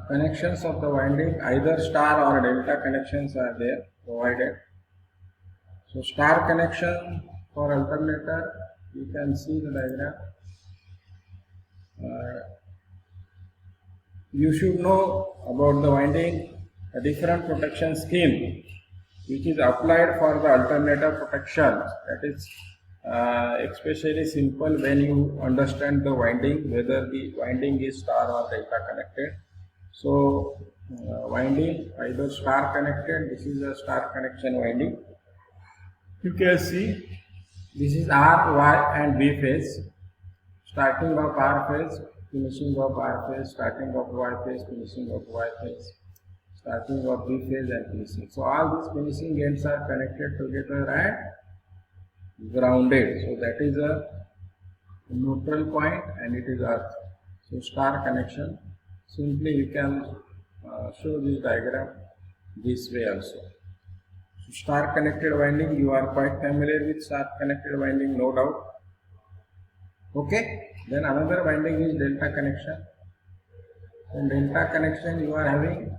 connections of the winding, either star or delta connections are there provided. So star connection for alternator, you can see the diagram. You should know about the winding, a different protection scheme which is applied for the alternator protection. That is especially simple when you understand the winding, whether the winding is star or delta connected. So winding either star connected, this is a star connection winding. You can see this is R, Y and B phase, starting of R phase, finishing of R phase, starting of Y phase, finishing of Y phase, starting of B phase and finishing. So all these finishing ends are connected together and grounded. So that is a neutral point and it is earth. So star connection. Simply you can show this diagram this way also. So star connected winding, you are quite familiar with star connected winding, no doubt. Okay. Then another winding is delta connection. In delta connection you are having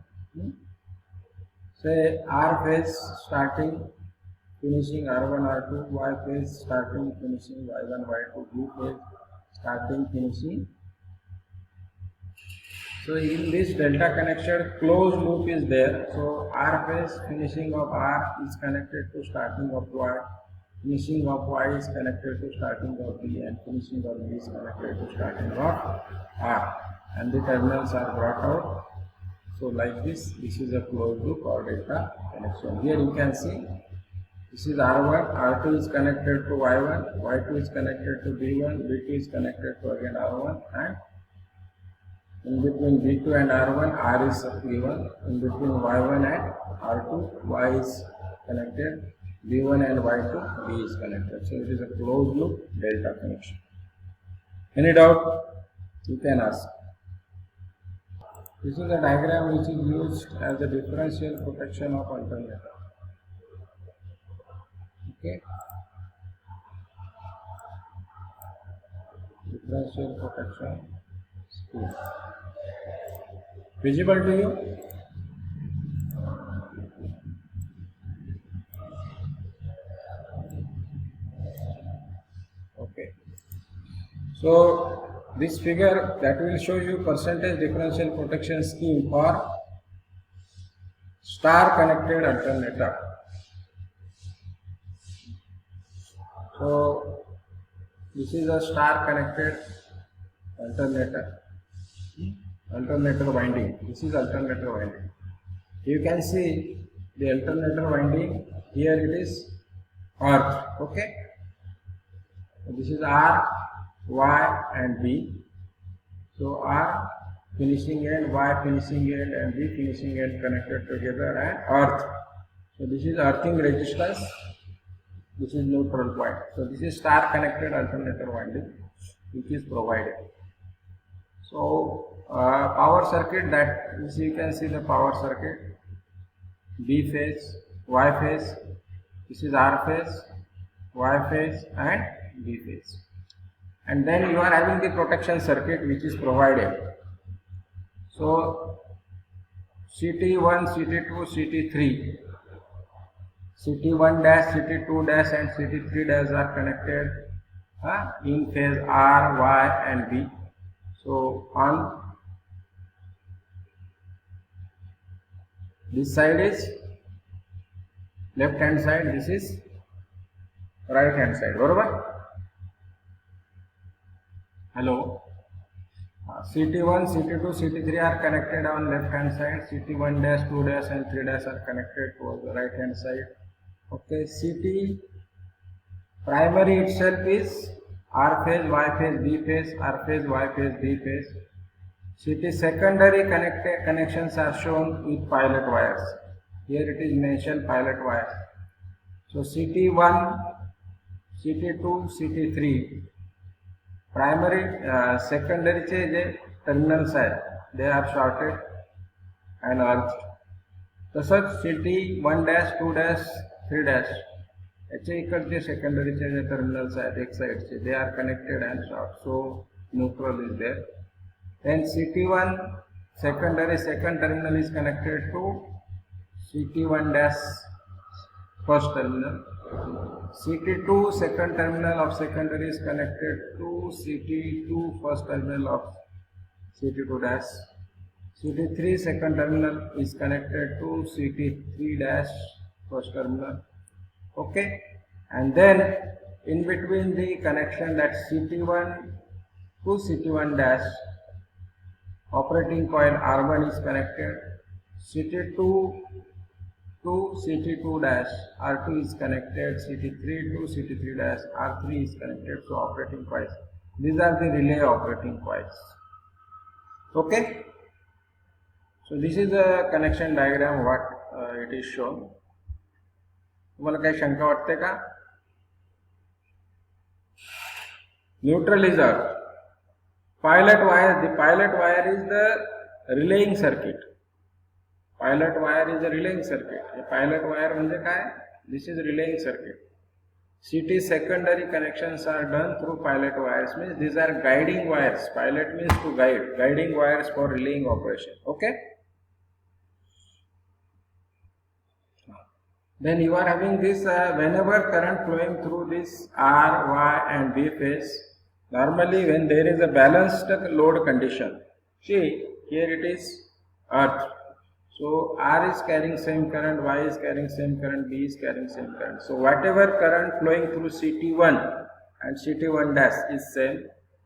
say R phase starting, finishing R1, R2, Y phase starting, finishing Y1, Y2, B phase starting, finishing. So in this delta connection, closed loop is there. So R phase finishing of R is connected to starting of Y, finishing of Y is connected to starting of B, and finishing of B is connected to starting of R. And the terminals are brought out. So like this is a closed loop or delta connection. Here you can see this is R1, R2 is connected to Y1, Y2 is connected to B1, B2 is connected to again R1, and in between B2 and R1, R is given. In between Y1 and R2, Y is connected. B1 and Y2, B is connected. So it is a closed loop delta connection. Any doubt? You can ask. This is a diagram which is used as a differential protection of alternator. Okay. Differential protection scheme. Visible to you? Okay. So this figure that will show you percentage differential protection scheme for star connected alternator. So this is a star connected alternator winding. This is alternator winding. You can see the alternator winding. Here it is earth. Okay. This is R, Y and B. So R finishing end, Y finishing end and B finishing end connected together and earth. So this is earthing resistance. This is neutral point. So this is star connected alternator winding which is provided. So power circuit, that you can see the power circuit. B phase, Y phase. This is R phase, Y phase and B phase. And then you are having the protection circuit which is provided. So CT1, CT2, CT3. CT1 dash, CT2 dash and CT3 dash are connected in phase R, Y and B. So on this side is left hand side, this is right hand side. Barabar? Hello. CT1, CT2, CT3 are connected on left hand side. CT1 dash, 2 dash and 3 dash are connected towards the right hand side. Okay, CT primary itself is R phase, Y phase, B phase, R phase, Y phase, B phase. CT secondary connections are shown with pilot wires. Here it is mentioned pilot wires. So CT1, CT2, CT3 primary secondary चे terminals आहे they are shorted and earthed. तसंच CT1 dash, 2 dash, 3 dash याचे इकडचे सेकंडरीचे जे terminals आहेत एक साइडचे they are connected and short, so neutral is there. Then CT1 second terminal is connected to CT1 dash first terminal. CT2 second terminal of secondary is connected to CT2 first terminal of CT2 dash. CT3 second terminal is connected to CT3 dash first terminal. Okay, and then in between the connection, that CT1 to CT1 dash, operating coil R1 is connected. CT2 to CT2 dash R2 is connected. CT3 to CT3 dash R3 is connected. So operating coils. These are the relay operating coils. Okay. So this is the connection diagram what it is shown. तुम्हाला काही शंका वाटते का? Neutral is out. Pilot wire. The pilot wire is the relaying circuit. Pilot wire is a relaying circuit. Pilot wire म्हणजे काय? This is relaying circuit. CT secondary connections are done through pilot wires. Means these are guiding wires. Pilot means to guide. Guiding wires for relaying operation. Okay. Then you are having this whenever current flowing through this R, Y and B phase. Normally when there is a balanced load condition. See, here it is earth. So R is carrying same current, Y is carrying same current, B is carrying same current. So whatever current flowing through CT1 and CT1 dash is same.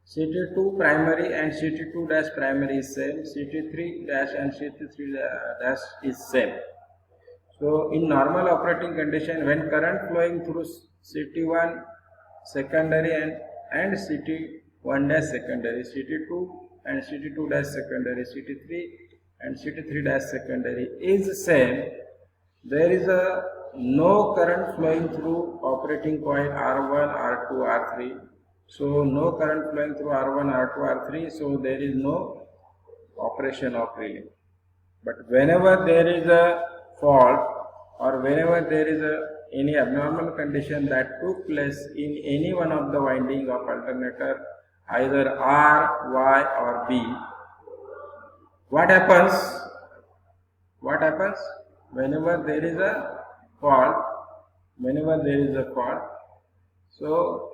CT2 primary and CT2 dash primary is same. CT3 dash and CT3 dash is same. So in normal operating condition, when current flowing through CT1 secondary and CT1 dash secondary, CT2 and CT2 dash secondary, CT3 and CT3 dash secondary is same, there is no current flowing through operating coil R1, R2, R3. So no current flowing through R1, R2, R3. So there is no operation of relay. But whenever there is a fault or whenever there is any abnormal condition that took place in any one of the winding of alternator, either R, Y or B, what happens? Whenever there is a fault, so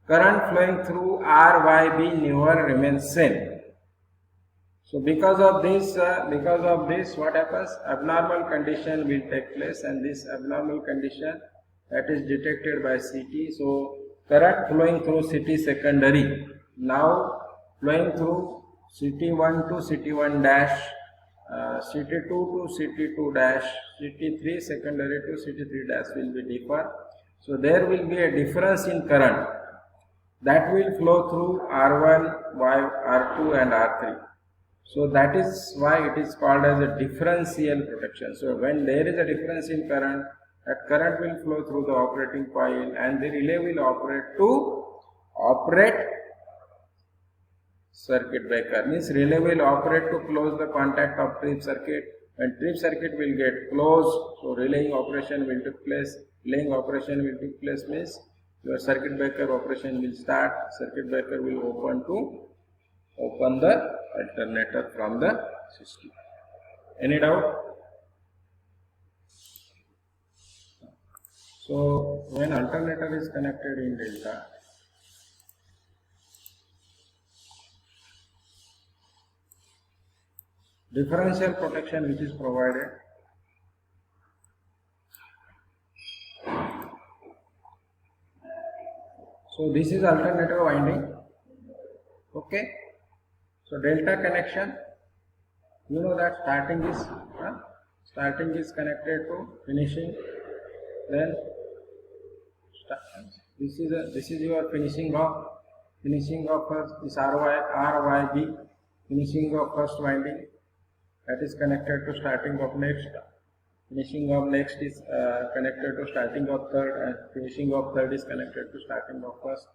current flowing through R, Y, B never remains same. So because of this, what happens? Abnormal condition will take place, and this abnormal condition that is detected by CT. So current flowing through CT secondary now flowing through CT1 to CT1 dash, CT2 to CT2 dash, CT3 secondary to CT3 dash will be differ. So there will be a difference in current that will flow through R1, Y, R2 and R3. So that is why it is called as a differential protection. So when there is a difference in current, that current will flow through the operating coil and the relay will operate circuit breaker. Means relay will operate to close the contact of trip circuit. When trip circuit will get closed, so relaying operation will take place. Laying operation will take place means your circuit breaker operation will start. Circuit breaker will open the alternator from the system. Any doubt? So when alternator is connected in delta, differential protection which is provided, so this is alternator winding. Okay. So delta connection, you know that starting is connected to finishing. Then this is your finishing of first, this RYB, finishing of first winding, that is connected to starting of next. Finishing of next is connected to starting of third, and finishing of third is connected to starting of first.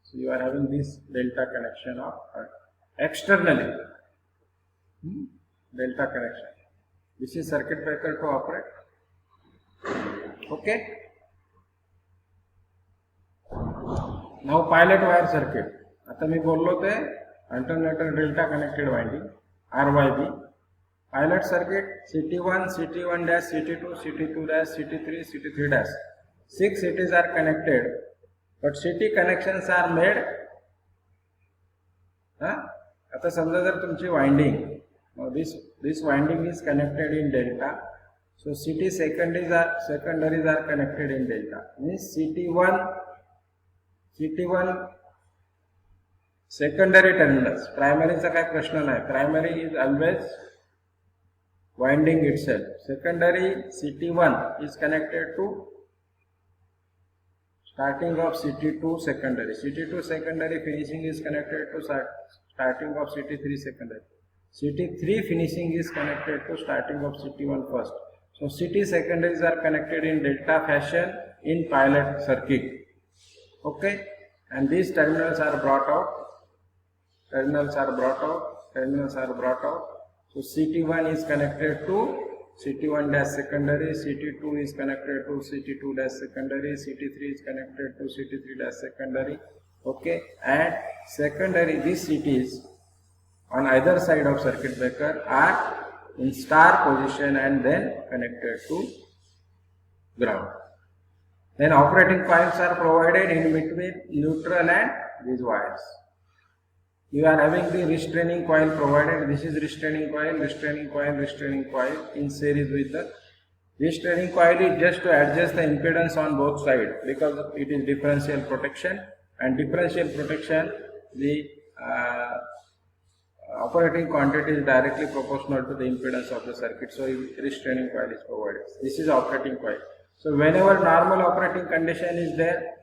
So you are having this delta connection of externally, delta connection. This is circuit breaker to operate. Okay. Now pilot wire circuit. आता मी बोललो ते alternator delta connected winding RYB. Pilot circuit CT1, CT1 dash, CT2, CT2 dash, CT3, CT3 dash. 6 CTs are connected, but CT connections are made. आता समजा जर तुमची winding, this winding is connected in delta, so CT secondaries are connected in delta. Means CT1 secondary terminals. Primary चा काय प्रश्न नाही. Primary is always winding itself. Secondary CT1 is connected to starting of CT2 secondary. CT2 secondary finishing is connected to starting of CT3 secondary. CT3 finishing is connected to starting of CT1 first. So CT secondaries are connected in delta fashion in pilot circuit. Okay, and these terminals are brought out. So CT1 is connected to CT1 dash secondary, CT2 is connected to CT2 dash secondary, CT3 is connected to CT3 dash secondary. Okay, and secondary, these CTs on either side of circuit breaker are in star position and then connected to ground. Then operating coils are provided in between neutral and these wires. You are having the restraining coil provided. This is restraining coil in series with the restraining coil is just to adjust the impedance on both sides because it is differential protection, and differential protection, the operating quantity is directly proportional to the impedance of the circuit. So restraining coil is provided. This is operating coil. So whenever normal operating condition is there,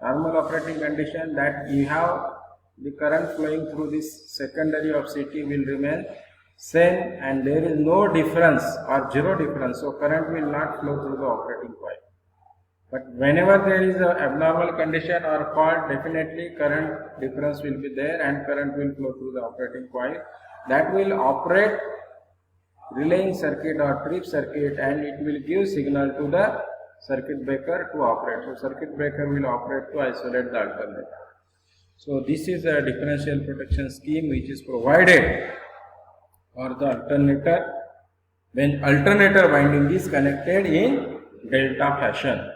normal operating condition, that you have the current flowing through this secondary of CT will remain same and there is no difference or zero difference. So current will not flow through the operating coil. But whenever there is an abnormal condition or fault, definitely current difference will be there and current will flow through the operating coil. That will operate relaying circuit or trip circuit, and it will give signal to the circuit breaker to operate. So circuit breaker will operate to isolate the alternator. So this is a differential protection scheme which is provided for the alternator when alternator winding is connected in delta fashion.